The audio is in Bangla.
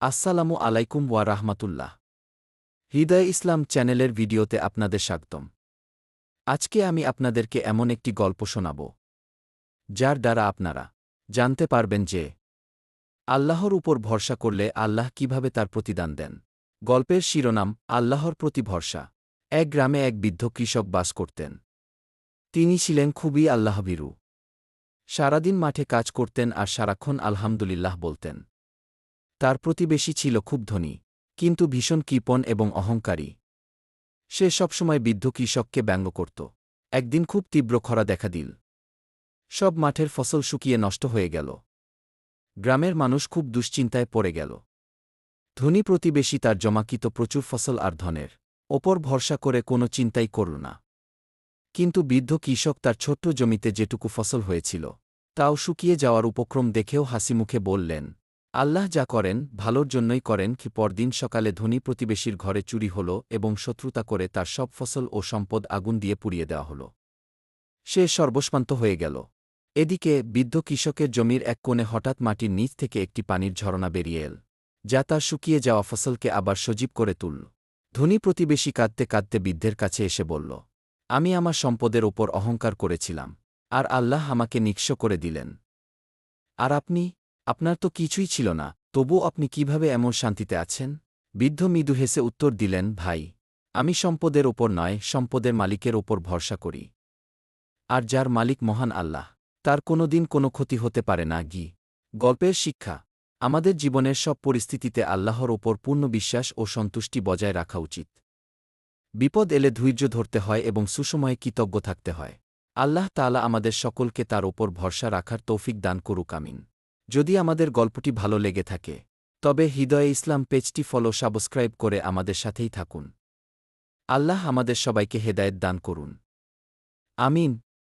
আসসালামু আলাইকুম ওয়া রাহমাতুল্লাহ। হৃদয় ইসলাম চ্যানেলের ভিডিওতে আপনাদের স্বাগতম। আজকে আমি আপনাদেরকে এমন একটি গল্প শোনাব যার দ্বারা আপনারা জানতে পারবেন যে আল্লাহর উপর ভরসা করলে আল্লাহ কিভাবে তার প্রতিদান দেন। গল্পের শিরোনাম আল্লাহর প্রতি ভরসা। এক গ্রামে এক বৃদ্ধ কৃষক বাস করতেন। তিনি ছিলেন খুবই আল্লাহভীরু। সারাদিন মাঠে কাজ করতেন আর সারাক্ষণ আলহামদুলিল্লাহ বলতেন। তার প্রতিবেশী ছিল খুব ধনী, কিন্তু ভীষণ কৃপণ এবং অহংকারী। সে সবসময় বৃদ্ধ কৃষককে ব্যঙ্গ করত। একদিন খুব তীব্র খরা দেখা দিল। সব মাঠের ফসল শুকিয়ে নষ্ট হয়ে গেল। গ্রামের মানুষ খুব দুশ্চিন্তায় পড়ে গেল। ধনী প্রতিবেশী তার জমাকৃত প্রচুর ফসল আর ধনের ওপর ভরসা করে কোনো চিন্তাই করল না। কিন্তু বৃদ্ধ কৃষক তার ছোট্ট জমিতে যেটুকু ফসল হয়েছিল তাও শুকিয়ে যাওয়ার উপক্রম দেখেও হাসিমুখে বললেন, আল্লাহ যা করেন ভালোর জন্যই করেন। কি পরদিন সকালে ধনী প্রতিবেশীর ঘরে চুরি হল এবং শত্রুতা করে তার সব ফসল ও সম্পদ আগুন দিয়ে পুড়িয়ে দেওয়া হল। সে সর্বস্বান্ত হয়ে গেল। এদিকে বৃদ্ধ কৃষকের জমির এক কোণে হঠাৎ মাটির নিচ থেকে একটি পানির ঝরনা বেরিয়ে এল, যা তার শুকিয়ে যাওয়া ফসলকে আবার সজীব করে তুলল। ধনী প্রতিবেশী কাঁদতে কাঁদতে বৃদ্ধের কাছে এসে বলল, আমি আমার সম্পদের ওপর অহংকার করেছিলাম, আর আল্লাহ আমাকে নিঃস্ব করে দিলেন। আর আপনি, আপনার তো কিছুই ছিল না, তবু আপনি কিভাবে এমন শান্তিতে আছেন? বৃদ্ধ মৃদু হেসে উত্তর দিলেন, ভাই, আমি সম্পদের ওপর নয়, সম্পদের মালিকের ওপর ভরসা করি। আর যার মালিক মহান আল্লাহ, তার কোনোদিন কোনো ক্ষতি হতে পারে না। গল্পের শিক্ষা, আমাদের জীবনের সব পরিস্থিতিতে আল্লাহর ওপর পূর্ণ বিশ্বাস ও সন্তুষ্টি বজায় রাখা উচিত। বিপদ এলে ধৈর্য ধরতে হয় এবং সুসময়ে কৃতজ্ঞ থাকতে হয়। আল্লাহ তাআলা আমাদের সকলকে তার ওপর ভরসা রাখার তৌফিক দান করুক, আমিন। যদি আমাদের গল্পটি ভালো লেগে থাকে তবে হৃদয়ে ইসলাম পেজটি ফলো সাবস্ক্রাইব করে আমাদের সাথেই থাকুন। আল্লাহ আমাদের সবাইকে হেদায়েত দান করুন, আমিন।